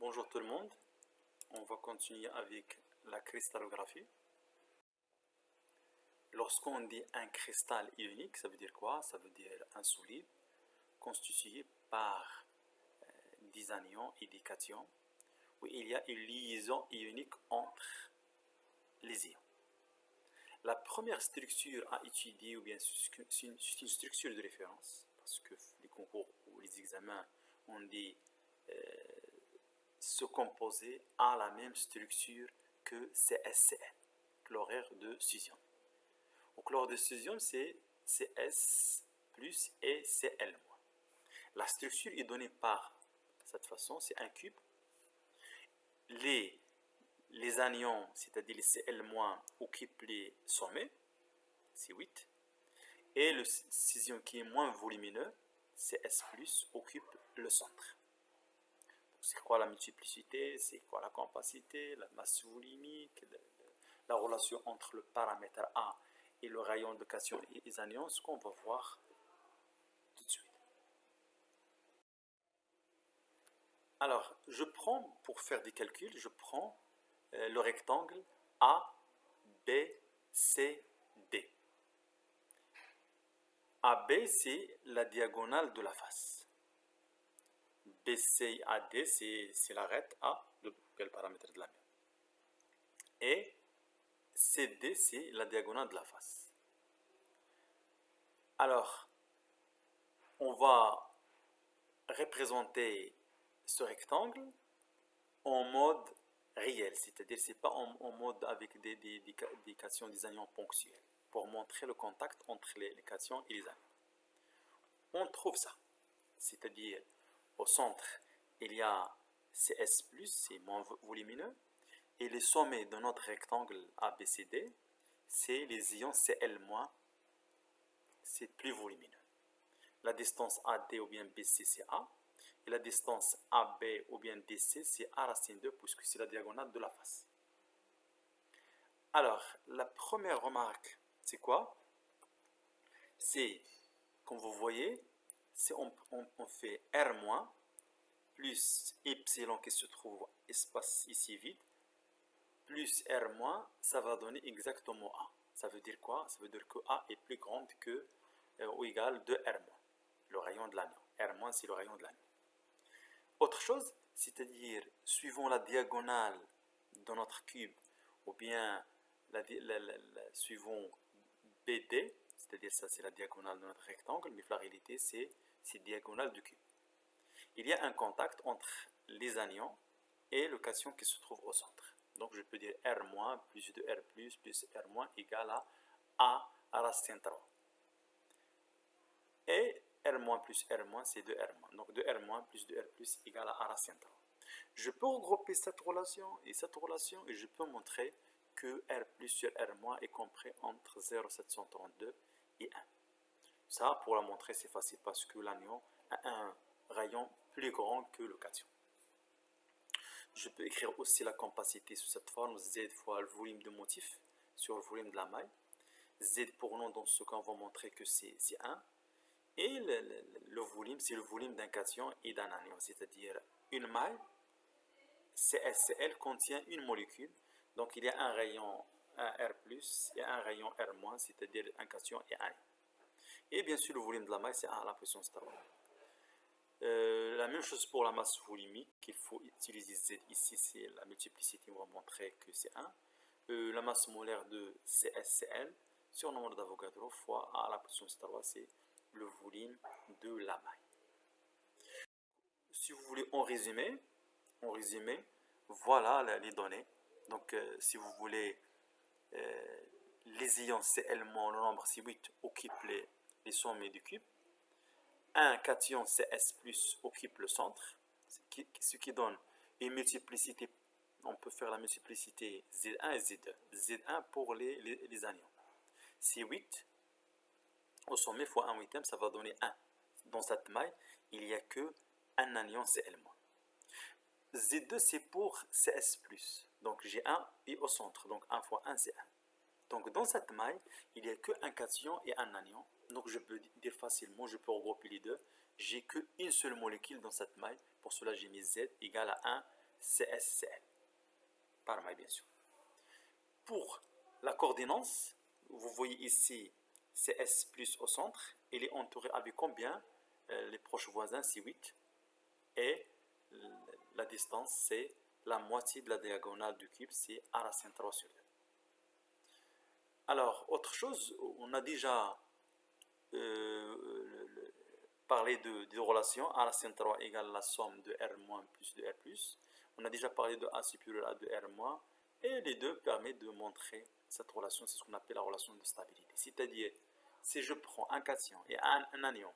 Bonjour tout le monde, on va continuer avec la cristallographie. Lorsqu'on dit un cristal ionique, ça veut dire quoi? Ça veut dire un solide constitué par des anions et des cations, où il y a une liaison ionique entre les ions. La première structure à étudier, ou bien c'est une structure de référence, parce que les concours ou les examens ont dit ce composé a la même structure que CSCl, chlorure de sodium. Au chlore de sodium, c'est CS plus et Cl-. La structure est donnée par cette façon, c'est un cube. Les anions, c'est-à-dire les Cl- occupent les sommets, c'est 8. Et le sodium qui est moins volumineux, CS+, occupe le centre. C'est quoi la multiplicité, c'est quoi la compacité, la masse volimique, la relation entre le paramètre A et le rayon de cation et les anions, ce qu'on va voir tout de suite. Alors, je prends, pour faire des calculs, je prends le rectangle A, B, C, D. AB, c'est la diagonale de la face. BC, AD, c'est l'arête A, le paramètre de la mer. Et CD, c'est la diagonale de la face. Alors, on va représenter ce rectangle en mode réel, c'est-à-dire c'est pas en mode avec des cations, des anions ponctuels, pour montrer le contact entre les cations et les anions. On trouve ça, c'est-à-dire au centre, il y a CS+, c'est moins volumineux, et les sommets de notre rectangle ABCD, c'est les ions Cl-, c'est plus volumineux. La distance AD ou bien BC, c'est A. Et la distance AB ou bien DC, c'est A racine 2, puisque c'est la diagonale de la face. Alors, la première remarque, c'est quoi? C'est, comme vous voyez, on fait R- plus epsilon qui se trouve espace ici vide, plus R-, ça va donner exactement A. Ça veut dire quoi? Ça veut dire que A est plus grande que ou égale de R-, le rayon de l'anion. R-, c'est le rayon de l'anion. Autre chose, c'est-à-dire, suivant la diagonale de notre cube, ou bien suivant BD, c'est-à-dire ça c'est la diagonale de notre rectangle, mais la réalité c'est diagonale du cube. Il y a un contact entre les anions et le cation qui se trouve au centre. Donc je peux dire R- plus 2R plus R- égale à A racine 3. Et R- plus R- c'est 2R-. Donc 2R- plus 2R plus égale à A racine 3. Je peux regrouper cette relation et je peux montrer que R plus sur R- est compris entre 0,732 et 1. Ça, pour la montrer, c'est facile parce que l'anion a un rayon plus grand que le cation. Je peux écrire aussi la compacité sous cette forme, Z fois le volume de motif sur le volume de la maille. Z pour nous, dans ce cas, on va montrer que c'est 1. Et le volume, c'est le volume d'un cation et d'un anion, c'est-à-dire une maille, CSCl contient une molécule. Donc il y a un rayon R+, et un rayon R-, c'est-à-dire un cation et un anion. Et bien sûr, le volume de la maille, c'est 1 à la puissance 3. La même chose pour la masse volimique, il faut utiliser Z ici, c'est la multiplicité, on va montrer que c'est 1. La masse molaire de CSCl sur le nombre d'Avogadro fois A à la puissance 3, c'est le volume de la maille. Si vous voulez en résumé, voilà les données. Donc si vous voulez les ions Cl-, le nombre c'est 8, occupent les sommets du cube. Un cation CS+, occupe le centre, ce qui donne une multiplicité. On peut faire la multiplicité Z1 et Z2. Z1 pour les anions. C'est 8 au sommet fois 1 huitième, ça va donner 1. Dans cette maille, il n'y a que un anion Cl-. Z2, c'est pour CS+. Donc j'ai 1 et au centre, donc 1 fois 1, c'est 1. Donc dans cette maille, il n'y a qu'un cation et un anion. Donc je peux dire facilement, je peux regrouper les deux. J'ai qu'une seule molécule dans cette maille. Pour cela, j'ai mis Z égale à 1 CSCl, par maille bien sûr. Pour la coordinance, vous voyez ici CS plus au centre, il est entouré avec combien? Les proches voisins, c'est 8. Et la distance, c'est la moitié de la diagonale du cube, c'est a racine 3 sur 2. Alors, autre chose, on a déjà parlé de relations. A racine 3 égale la somme de R- plus de R+. On a déjà parlé de A supérieur à de R-. Et les deux permettent de montrer cette relation, c'est ce qu'on appelle la relation de stabilité. C'est-à-dire, si je prends un cation et un anion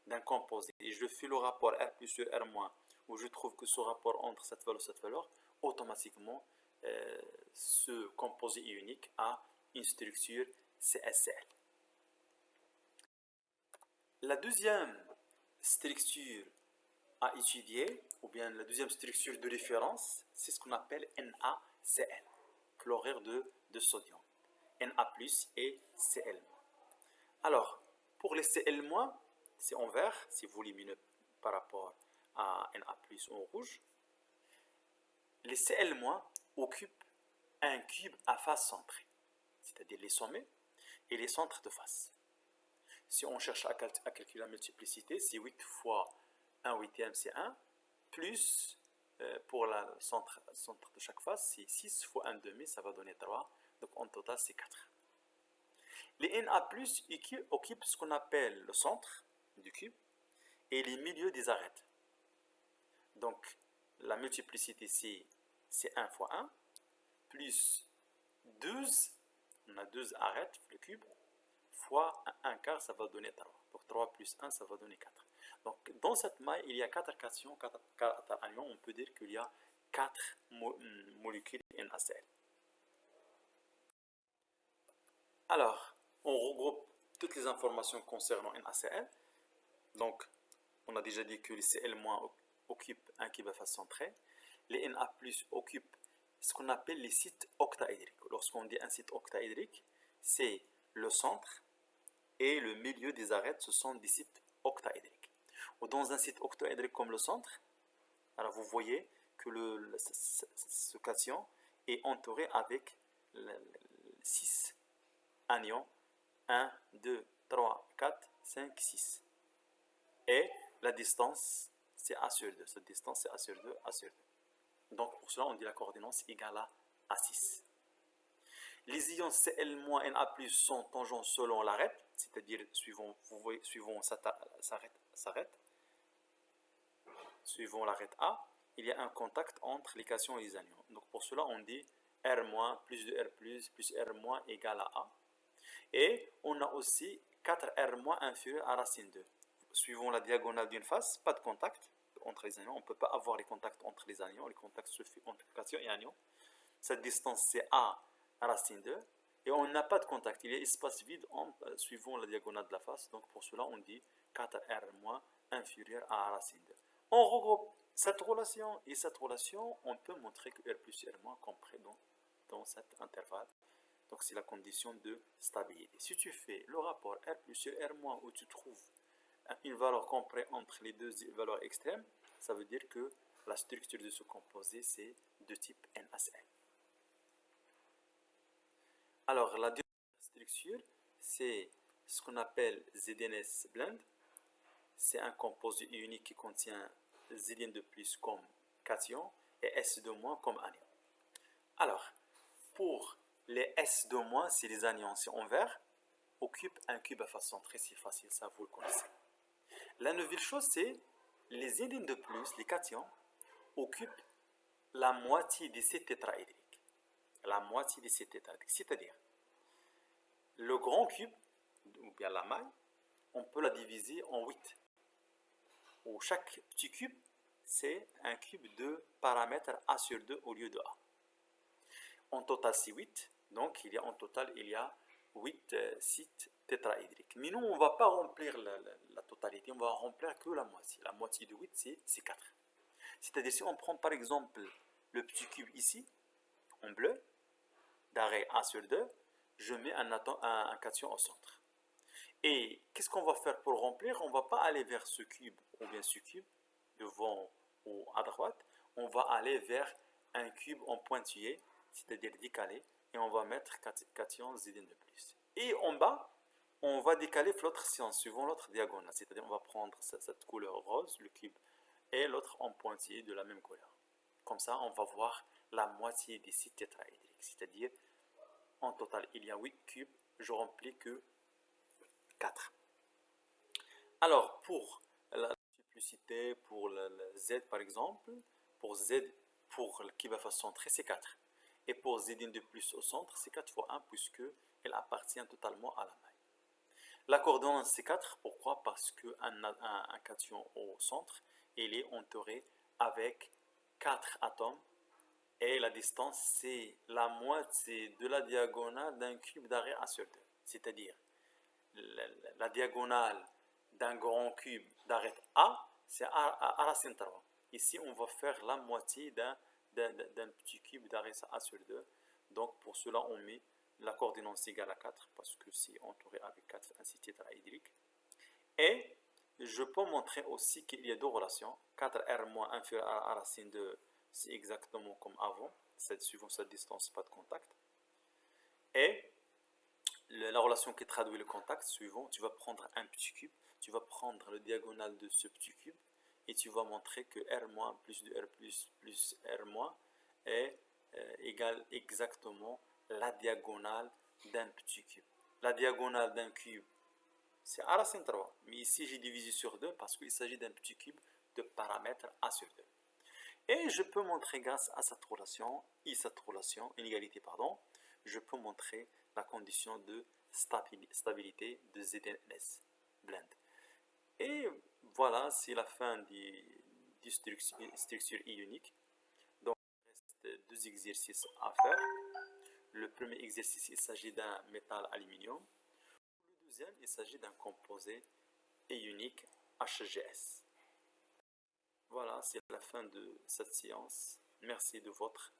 d'un composé et je fais le rapport R plus sur R-, où je trouve que ce rapport entre cette valeur, automatiquement, ce composé ionique a une structure CSCl. La deuxième structure à étudier, ou bien la deuxième structure de référence, c'est ce qu'on appelle NaCl, chlorure de sodium. Na+ et Cl-. Alors, pour les Cl-, c'est en vert, c'est volumineux par rapport à Na+ en rouge. Les Cl- occupent un cube à face centrée, c'est-à-dire les sommets et les centres de face. Si on cherche à calculer la multiplicité, c'est 8 fois 1/8, c'est 1, plus pour le centre de chaque face, c'est 6 fois 1/2, ça va donner 3, donc en total c'est 4. Les Na+ occupent ce qu'on appelle le centre du cube et les milieux des arêtes. Donc la multiplicité c'est 1 fois 1, plus 12, on a 2 arêtes, le cube, fois 1 quart, ça va donner 3. Donc 3 plus 1, ça va donner 4. Donc dans cette maille, il y a 4 cations, 4 anions. On peut dire qu'il y a 4 molécules NaCl. Alors, on regroupe toutes les informations concernant NaCl. Donc, on a déjà dit que les Cl- occupent un cube à face centrée. Les Na+ occupent ce qu'on appelle les sites octaédriques. Lorsqu'on dit un site octaédrique, c'est le centre et le milieu des arêtes, ce sont des sites octaédriques. Ou dans un site octaédrique comme le centre, alors vous voyez que ce cation est entouré avec 6 anions, 1, 2, 3, 4, 5, 6. Et la distance, c'est A sur 2. Cette distance, c'est A sur 2, A sur 2. Donc pour cela, on dit la coordinance égale à A6. Les ions Cl- Na+ sont tangents selon l'arête, c'est-à-dire suivant l'arête A, il y a un contact entre les cations et les anions. Donc pour cela, on dit R- plus de R+, plus R- égale à A. Et on a aussi 4R- inférieur à racine 2. Suivant la diagonale d'une face, pas de contact entre les anions. On ne peut pas avoir les contacts entre les anions. Les contacts se font entre cations et anions. Cette distance, c'est A à racine 2. Et on n'a pas de contact. Il y a espace vide suivant la diagonale de la face. Donc pour cela, on dit 4R- inférieur à A racine 2. On regroupe cette relation et cette relation. On peut montrer que R plus R- compris dans cet intervalle. Donc c'est la condition de stabilité. Si tu fais le rapport R plus sur R- où tu trouves une valeur comprise entre les deux valeurs extrêmes, ça veut dire que la structure de ce composé, c'est de type NaCl. Alors, la deuxième structure, c'est ce qu'on appelle ZnS blend. C'est un composé ionique qui contient Zn de plus comme cation et S de moins comme anion. Alors, pour les S de moins, c'est les anions, c'est en vert, occupent un cube à face centrée, c'est facile, ça vous le connaissez. La nouvelle chose, c'est les Zn de plus, les cations, occupent la moitié des C tétraédriques. La moitié des C tétraédriques, c'est-à-dire le grand cube, ou bien la maille, on peut la diviser en 8. Où chaque petit cube, c'est un cube de paramètres A sur 2 au lieu de A. En total, c'est 8. Donc, en total, il y a 8 sites tétraédriques. Mais nous, on ne va pas remplir la totalité, on va remplir que la moitié. La moitié de 8, c'est 4. C'est-à-dire, si on prend par exemple le petit cube ici, en bleu, d'arrêt A sur 2, je mets un cation au centre. Et qu'est-ce qu'on va faire pour remplir? On ne va pas aller vers ce cube ou bien ce cube, devant ou à droite. on va aller vers un cube en pointillé, c'est-à-dire décalé, et on va mettre cation Zn de plus. Et en bas, on va décaler l'autre science suivant l'autre diagonale, c'est-à-dire on va prendre cette couleur rose, le cube, et l'autre en pointillé de la même couleur. Comme ça, on va voir la moitié des 6 tétraédriques, c'est-à-dire en total, il y a 8 cubes, je remplis que 4. Alors, pour la multiplicité, pour le Z par exemple, pour Z, pour le cube à face centrée, c'est 4. Et pour Zn de plus au centre, c'est 4 fois 1 puisque elle appartient totalement à la maille. La coordonnance c'est 4, pourquoi? Parce qu'un cation au centre, il est entouré avec 4 atomes et la distance c'est la moitié de la diagonale d'un cube d'arrêt A sur 2. C'est-à-dire la diagonale d'un grand cube d'arête A, c'est A racine 3. Ici, on va faire la moitié d'un petit cube d'arête A sur 2. Donc, pour cela, on met la coordonnance égale à 4, parce que c'est entouré avec 4 ainsi tétraédriques. Et je peux montrer aussi qu'il y a deux relations. 4R- inférieur à A racine 2, c'est exactement comme avant, suivant cette distance, pas de contact. Et la relation qui traduit le contact suivant, tu vas prendre un petit cube, tu vas prendre le diagonale de ce petit cube et tu vas montrer que R- plus de R plus R- est égal exactement la diagonale d'un petit cube. La diagonale d'un cube, c'est A racine 3, mais ici j'ai divisé sur 2 parce qu'il s'agit d'un petit cube de paramètre A sur 2. Et je peux montrer grâce à cette relation, inégalité, je peux montrer la condition de stabilité de ZNS blend. Et voilà, c'est la fin des structures ioniques. Donc, il reste deux exercices à faire. Le premier exercice, il s'agit d'un métal aluminium. Le deuxième, il s'agit d'un composé ionique HGS. Voilà, c'est la fin de cette séance. Merci de votre